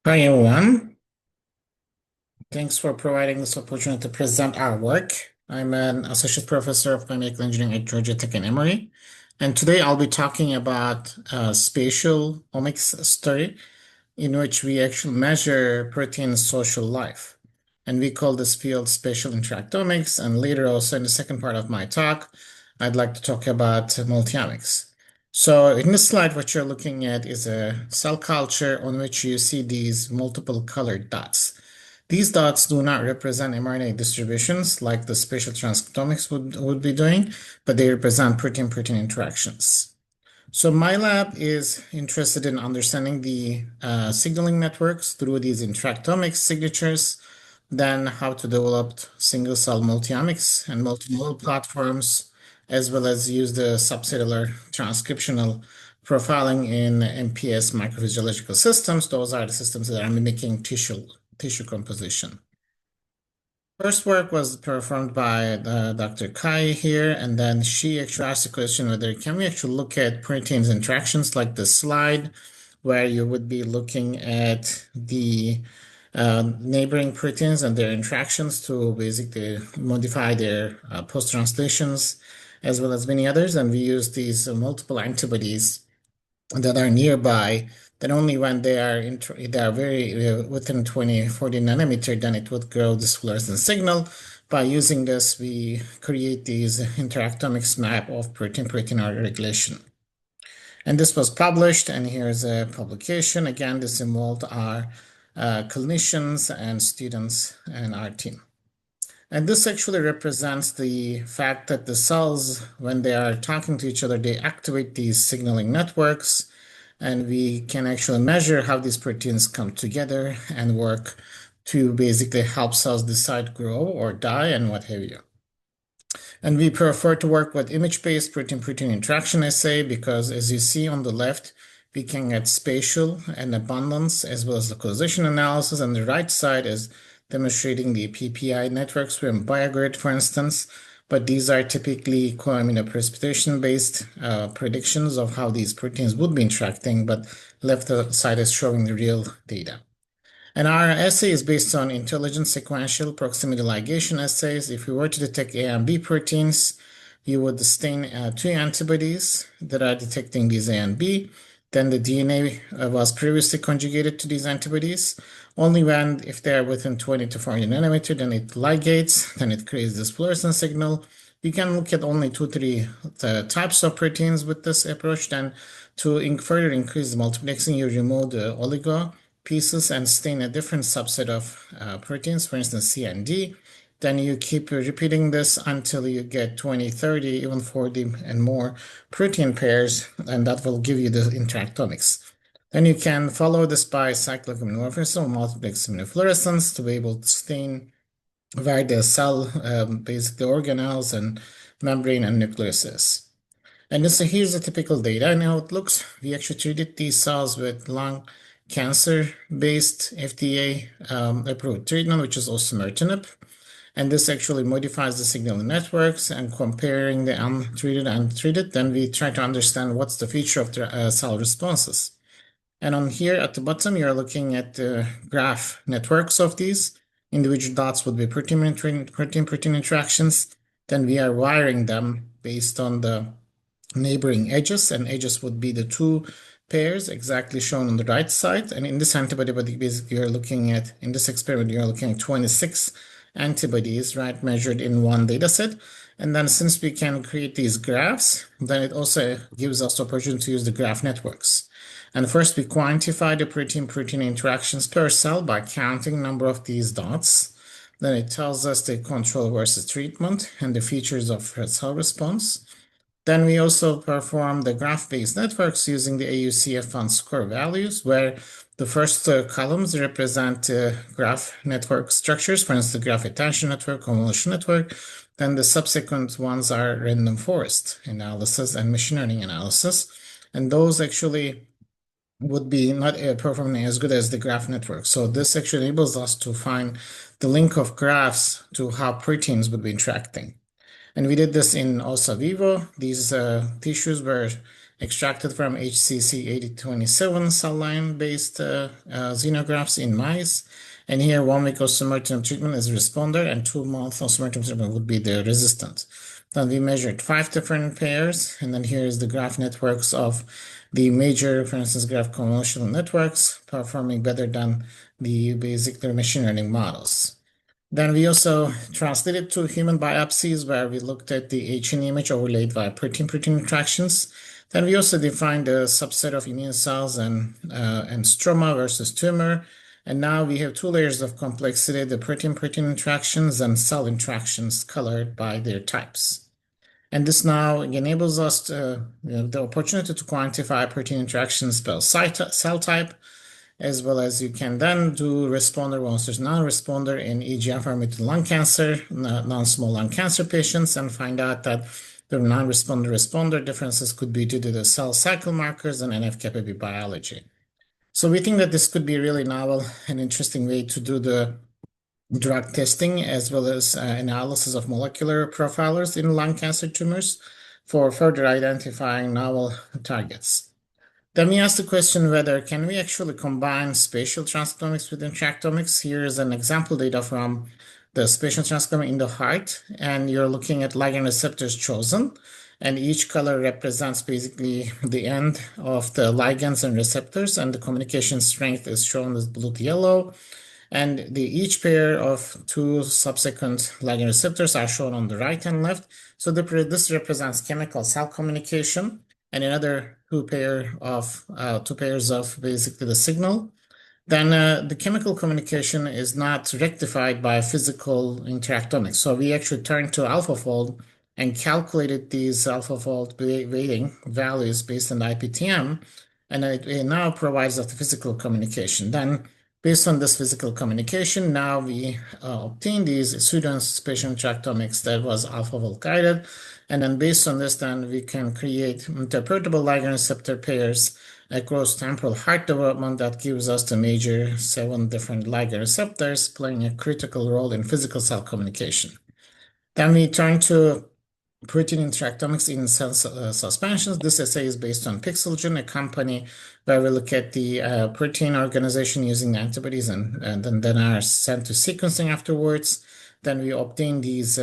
Hi everyone. Thanks for providing this opportunity to present our work. I'm an associate professor of biomedical engineering at Georgia Tech and Emory, and today I'll be talking about a spatial omics study in which we actually measure protein social life. And we call this field spatial interactomics. And later, also in the second part of my talk, I'd like to talk about multiomics. So in this slide, what you're looking at is a cell culture on which you see these multiple colored dots. These dots do not represent mRNA distributions like the spatial transcriptomics would be doing, but they represent protein-protein interactions. So my lab is interested in understanding the signaling networks through these interactomics signatures, then how to develop single-cell multiomics and multimodal platforms, as well as use the subcellular transcriptional profiling in MPS microphysiological systems. Those are the systems that are mimicking tissue composition. First work was performed by Dr. Kai here, and then she actually asked the question whether can we actually look at proteins interactions like the slide, where you would be looking at the neighboring proteins and their interactions to basically modify their post-translations, as well as many others. And we use these multiple antibodies that are nearby, then only when they are very within 20, 40 nanometer, then it would grow this fluorescent signal. By using this, we create these interactomics map of protein-protein regulation. And this was published, and here's a publication. Again, this involved our clinicians and students and our team. And this actually represents the fact that the cells, when they are talking to each other, they activate these signaling networks, and we can actually measure how these proteins come together and work to basically help cells decide grow or die and what have you. And we prefer to work with image-based protein-protein interaction assay because, as you see on the left, we can get spatial and abundance as well as localization analysis. And the right side is demonstrating the PPI networks from BioGrid, for instance. But these are typically co-amino precipitation-based predictions of how these proteins would be interacting, but left side is showing the real data. And our assay is based on intelligent sequential proximity ligation assays. If we were to detect A and B proteins, you would stain two antibodies that are detecting these A and B. Then the DNA was previously conjugated to these antibodies. Only when, if they are within 20 to 40 nanometer, then it ligates, then it creates this fluorescent signal. You can look at only 2-3 types of proteins with this approach. Then to further increase the multiplexing, you remove the oligo pieces and stain a different subset of proteins, for instance, C and D. Then you keep repeating this until you get 20, 30, even 40 and more protein pairs, and that will give you the interactomics. Then you can follow this by cyclic immunomorphism or multiplex immunofluorescence to be able to stain where the cell, basically organelles and membrane and nucleus is. And so here's the typical data and how it looks. We actually treated these cells with lung cancer-based FDA approved treatment, which is osimertinib. And this actually modifies the signaling networks, and comparing the untreated and treated, then we try to understand what's the feature of the cell responses. And on here at the bottom, you're looking at the graph networks of these. Individual dots would be protein-protein interactions. Then we are wiring them based on the neighboring edges, and edges would be the two pairs exactly shown on the right side. And in this antibody, basically you're looking at, in this experiment, you're looking at 26 antibodies, right, measured in one data set. And then since we can create these graphs, then it also gives us the opportunity to use the graph networks. And first we quantify the protein-protein interactions per cell by counting number of these dots. Then it tells us the control versus treatment and the features of cell response. Then we also perform the graph-based networks using the AUCF1 score values, where the first columns represent graph network structures, for instance, the graph attention network, convolution network. Then the subsequent ones are random forest analysis and machine learning analysis. And those actually would be not performing as good as the graph network. So this actually enables us to find the link of graphs to how proteins would be interacting. And we did this in also vivo. These tissues were extracted from HCC 8027 cell line-based xenografts in mice. And here, 1 week osimertinib treatment is responder, and 2 months osimertinib treatment would be the resistant. Then we measured 5 different pairs, and then here is the graph networks of the major, for instance, graph convolutional networks performing better than the basic machine learning models. Then we also translated to human biopsies where we looked at the H&E image overlaid by protein-protein interactions. Then we also defined a subset of immune cells and stroma versus tumor. And now we have 2 layers of complexity, the protein-protein interactions and cell interactions colored by their types. And this now enables us to, the opportunity to quantify protein interactions by cell type, as well as you can then do responder versus non-responder in EGFR-mutated lung cancer, non-small lung cancer patients, and find out that the non-responder-responder differences could be due to the cell cycle markers and NF-kappa biology. So we think that this could be a really novel and interesting way to do the drug testing as well as analysis of molecular profilers in lung cancer tumors for further identifying novel targets. Then we asked the question whether can we actually combine spatial transcriptomics with interactomics. Here is an example data from the spatial transcriptome in the heart, and you're looking at ligand receptors chosen, and each color represents basically the end of the ligands and receptors, and the communication strength is shown as blue to yellow. And each pair of 2 subsequent ligand receptors are shown on the right and left. So this represents chemical cell communication, and another 2 pairs of basically the signal. Then the chemical communication is not rectified by physical interactomics. So we actually turned to AlphaFold and calculated these AlphaFold weighting values based on the IPTM, and it now provides us the physical communication. Then based on this physical communication, now we obtain these pseudo-spatial interactomics that was AlphaFold guided. And then based on this, then we can create interpretable ligand receptor pairs across temporal heart development that gives us the major 7 different ligand receptors playing a critical role in physical cell communication. Then we turn to protein interactomics in cell suspensions. This essay is based on Pixelgen, a company where we look at the protein organization using the antibodies and then are sent to sequencing afterwards. Then we obtain these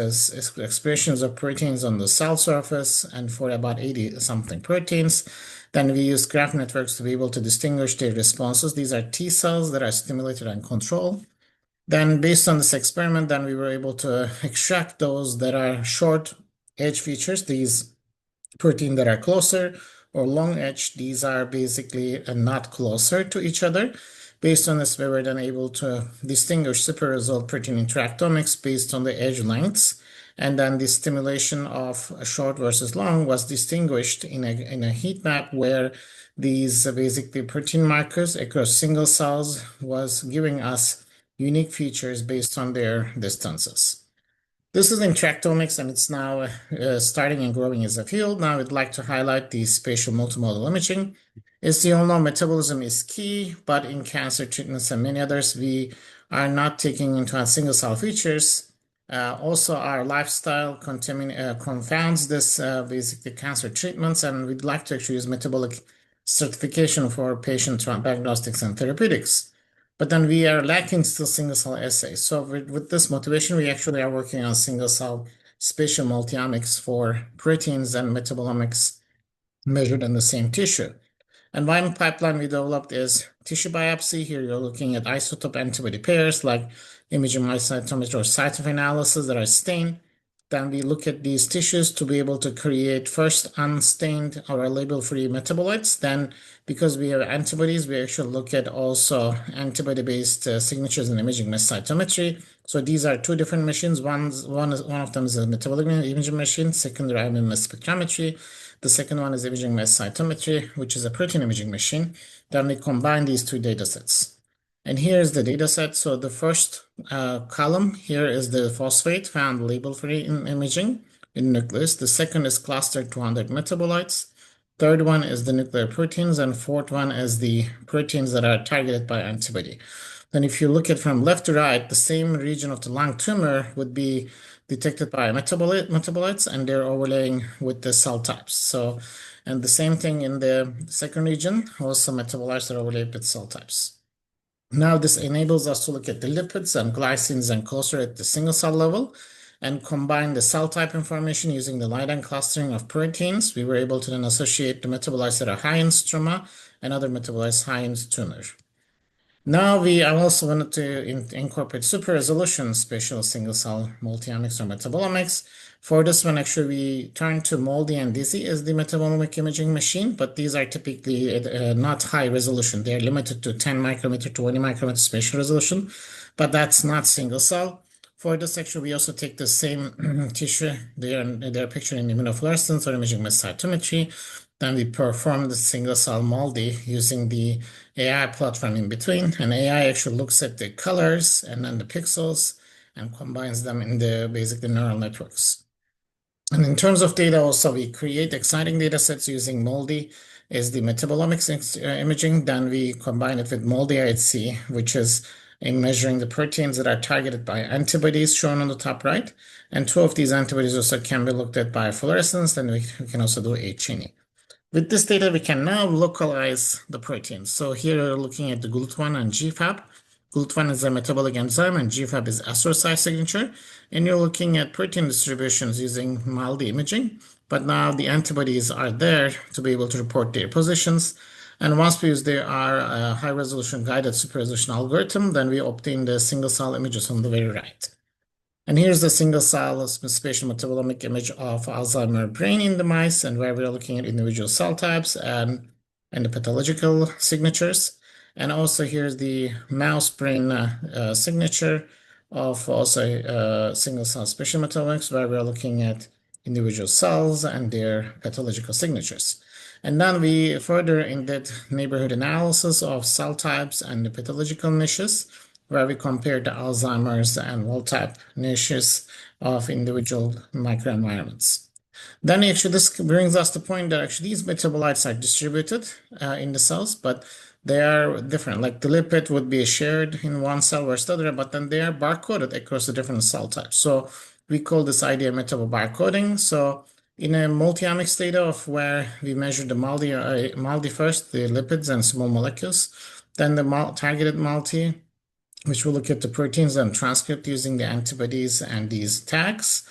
expressions of proteins on the cell surface, and for about 80-something proteins. Then we use graph networks to be able to distinguish their responses. These are T cells that are stimulated and controlled. Then based on this experiment, then we were able to extract those that are short edge features, these protein that are closer, or long edge, these are basically not closer to each other. Based on this, we were then able to distinguish super result protein interactomics based on the edge lengths. And then the stimulation of short versus long was distinguished in a heat map where these basically protein markers across single cells was giving us unique features based on their distances. This is interactomics, and it's now starting and growing as a field. Now I'd like to highlight the spatial multimodal imaging. As you all know, metabolism is key, but in cancer treatments and many others, we are not taking into account single cell features. Also, our lifestyle confounds this basically cancer treatments, and we'd like to actually use metabolic certification for patient diagnostics and therapeutics. But then we are lacking still single cell assays. So with this motivation, we actually are working on single cell spatial multiomics for proteins and metabolomics measured in the same tissue. And one pipeline we developed is tissue biopsy. Here you're looking at isotope antibody pairs like imaging mass cytometry or cytoph analysis that are stained. Then we look at these tissues to be able to create first unstained or label-free metabolites. Then, because we have antibodies, we actually look at also antibody-based signatures in imaging mass cytometry. So these are 2 different machines. One of them is a metabolic imaging machine, secondary IM mass spectrometry. The second one is imaging mass cytometry, which is a protein imaging machine. Then we combine these 2 data sets. And here's the data set. So the first column here is the phosphate found label-free in imaging in nucleus. The second is cluster 200 metabolites. Third one is the nuclear proteins, and fourth one is the proteins that are targeted by antibody. Then if you look at from left to right, the same region of the lung tumor would be detected by metabolites, and they're overlaying with the cell types. So, and the same thing in the second region, also metabolites are overlaid with cell types. Now, this enables us to look at the lipids and glycines and cholesterol at the single cell level and combine the cell type information using the line clustering of proteins. We were able to then associate the metabolites that are high in stroma and other metabolites high in tumor. Now I also wanted to incorporate super resolution spatial single cell multi-omics or metabolomics. For this one, actually, we turned to MALDI and DISI as the metabolomic imaging machine, but these are typically not high resolution. They're limited to 10 micrometer, 20 micrometer spatial resolution, but that's not single cell. For this, actually, we also take the same tissue. They're pictured in immunofluorescence or imaging mass cytometry. Then we perform the single cell MALDI using the AI platform in between. And AI actually looks at the colors and then the pixels and combines them in the basically neural networks. And in terms of data, also, we create exciting data sets using MALDI as the metabolomics imaging. Then we combine it with MALDI IHC, which is in measuring the proteins that are targeted by antibodies shown on the top right. And two of these antibodies also can be looked at by fluorescence. Then we can also do H&E. With this data, we can now localize the proteins. So here we're looking at the GLUT1 and GFAP. GLUT1 is a metabolic enzyme and GFAP is astrocyte signature. And you're looking at protein distributions using MALDI imaging. But now the antibodies are there to be able to report their positions. And once we use their high resolution guided super resolution algorithm, then we obtain the single cell images on the very right. And here's the single cell spatial metabolomic image of Alzheimer's brain in the mice, and where we're looking at individual cell types and the pathological signatures. And also here's the mouse brain signature of also single cell spatial metabolomics, where we're looking at individual cells and their pathological signatures. And then we further did neighborhood analysis of cell types and the pathological niches, where we compared the Alzheimer's and wild-type niches of individual microenvironments. Then actually this brings us to the point that actually these metabolites are distributed in the cells, but they are different. Like the lipid would be shared in one cell versus the other, but then they are barcoded across the different cell types. So we call this idea metabobarcoding. So in a multi-omics data of where we measure the MALDI first, the lipids and small molecules, then the targeted MALDI, which will look at the proteins and transcript using the antibodies and these tags.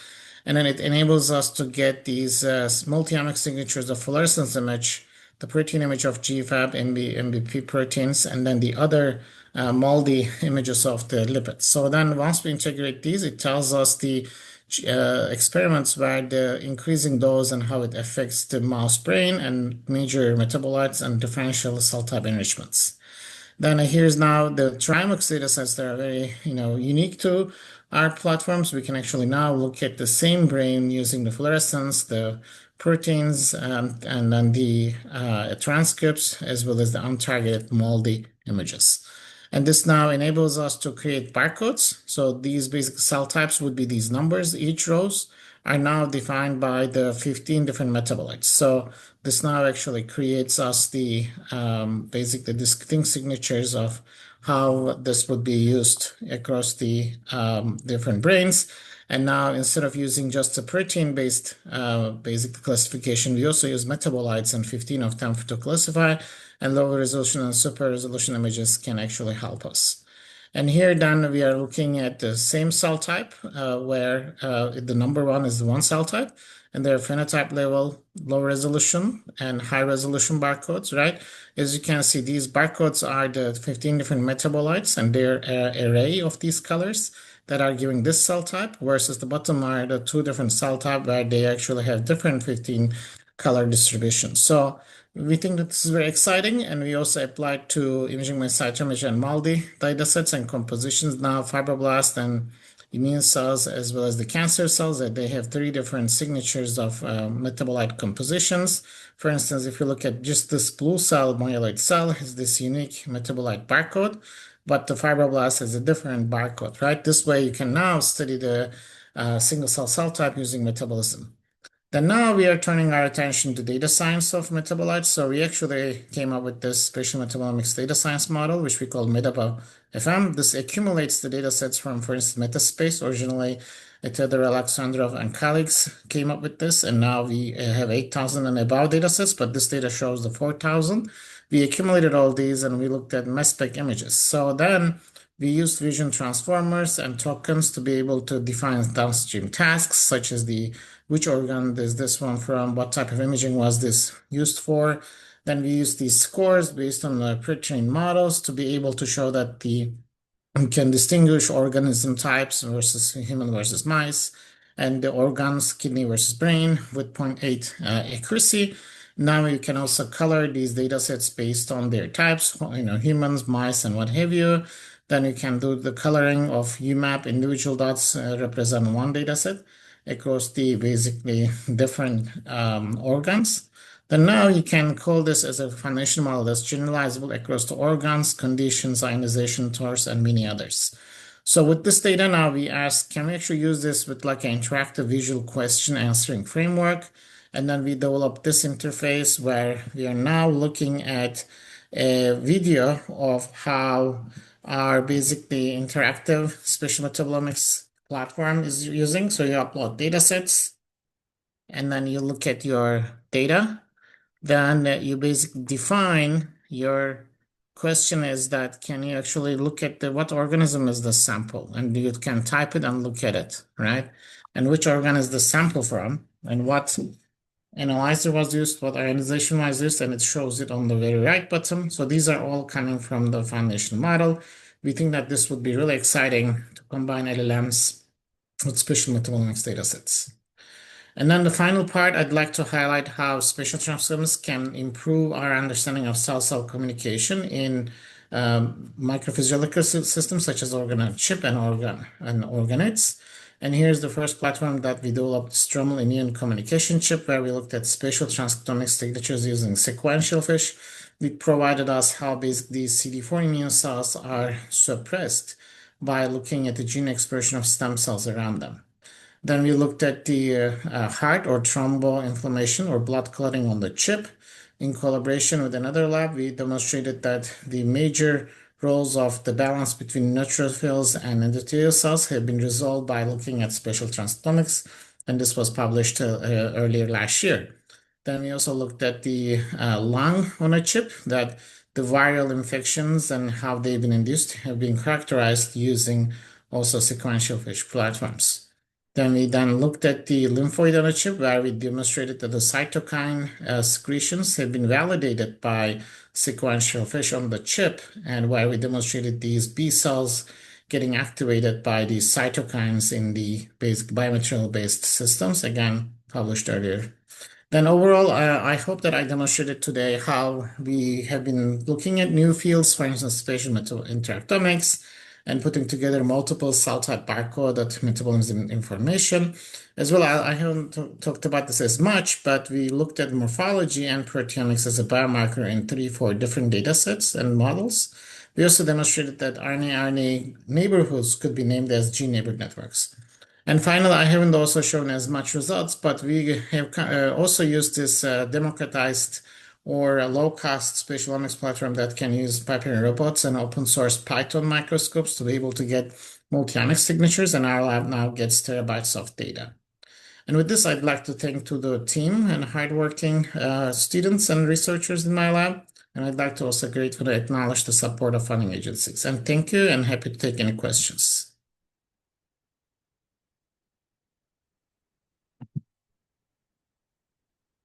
And then it enables us to get these multi-omic signatures of fluorescence image, the protein image of GFAP, MBP proteins, and then the other MALDI images of the lipids. So then once we integrate these, it tells us the experiments where the increasing dose and how it affects the mouse brain and major metabolites and differential cell type enrichments. Then here's now the Trimux data sets that are very, unique to our platforms. We can actually now look at the same brain using the fluorescence, the proteins, and then the transcripts, as well as the untargeted MALDI images. And this now enables us to create barcodes. So these basic cell types would be these numbers. Each rows are now defined by the 15 different metabolites. So this now actually creates us the basically distinct signatures of how this would be used across the different brains. And now instead of using just a protein-based basic classification, we also use metabolites and 15 of them to classify, and lower resolution and super resolution images can actually help us. And here then we are looking at the same cell type where the number one is the one cell type, and their phenotype level, low resolution and high resolution barcodes, right? As you can see, these barcodes are the 15 different metabolites and their array of these colors that are giving this cell type, versus the bottom are the two different cell type where they actually have different 15 color distributions. So we think that this is very exciting, and we also applied to imaging mass cytometry and MALDI datasets and compositions now, fibroblast and immune cells, as well as the cancer cells, that they have three different signatures of metabolite compositions. For instance, if you look at just this blue cell, myeloid cell has this unique metabolite barcode, but the fibroblast has a different barcode, right? This way you can now study the single cell type using metabolism. Then now we are turning our attention to data science of metabolites. So we actually came up with this spatial metabolomics data science model, which we call MetaboFM. This accumulates the data sets from, for instance, Metaspace. Originally, Theodore Alexandrov and colleagues came up with this, and now we have 8,000 and above data sets, but this data shows the 4,000. We accumulated all these and we looked at mass spec images. So then we used vision transformers and tokens to be able to define downstream tasks, such as which organ is this one from, what type of imaging was this used for. Then we use these scores based on the pre-trained models to be able to show that we can distinguish organism types versus human versus mice, and the organs, kidney versus brain, with 0.8 accuracy. Now you can also color these data sets based on their types, humans, mice, and what have you. Then you can do the coloring of UMAP. Individual dots represent one data set across the basically different organs. Then now you can call this as a foundation model that's generalizable across the organs, conditions, ionization, torus, and many others. So with this data now we ask, can we actually use this with like an interactive visual question answering framework? And then we develop this interface where we are now looking at a video of how our basically interactive spatial metabolomics platform is using. So you upload data sets and then you look at your data. Then you basically define your question is that can you actually look at what organism is the sample? And you can type it and look at it, right? And which organ is the sample from and what analyzer was used, what ionization was used, and it shows it on the very right bottom. So these are all coming from the foundation model. We think that this would be really exciting to combine LLMs with spatial metabolomics datasets. And then the final part, I'd like to highlight how spatial transformers can improve our understanding of cell-cell communication in microphysiological systems such as organ-on-chip and organates. And here's the first platform that we developed, stromal immune communication chip, where we looked at spatial transcriptomic signatures using sequential fish. It provided us how basically these CD4 immune cells are suppressed by looking at the gene expression of stem cells around them. Then we looked at the heart or thromboinflammation or blood clotting on the chip. In collaboration with another lab, we demonstrated that the major roles of the balance between neutrophils and endothelial cells have been resolved by looking at spatial transcriptomics, and this was published earlier last year. Then we also looked at the lung on a chip, that the viral infections and how they've been induced have been characterized using also sequential fish platforms. Then we looked at the lymphoid on a chip, where we demonstrated that the cytokine secretions have been validated by sequential fish on the chip, and where we demonstrated these B cells getting activated by these cytokines in the basic biomaterial-based systems, again, published earlier. Then overall, I hope that I demonstrated today how we have been looking at new fields, for instance, spatial interactomics, and putting together multiple cell type barcode metabolism information. As well, I haven't talked about this as much, but we looked at morphology and proteomics as a biomarker in 3-4 different data sets and models. We also demonstrated that RNA neighborhoods could be named as gene neighbor networks. And finally, I haven't also shown as much results, but we have also used this democratized or a low-cost spatial omics platform that can use Python robots and open-source Python microscopes to be able to get multi-omics signatures, and our lab now gets terabytes of data. And with this, I'd like to thank to the team and hardworking students and researchers in my lab, and I'd like to also gratefully acknowledge the support of funding agencies. And thank you, and happy to take any questions.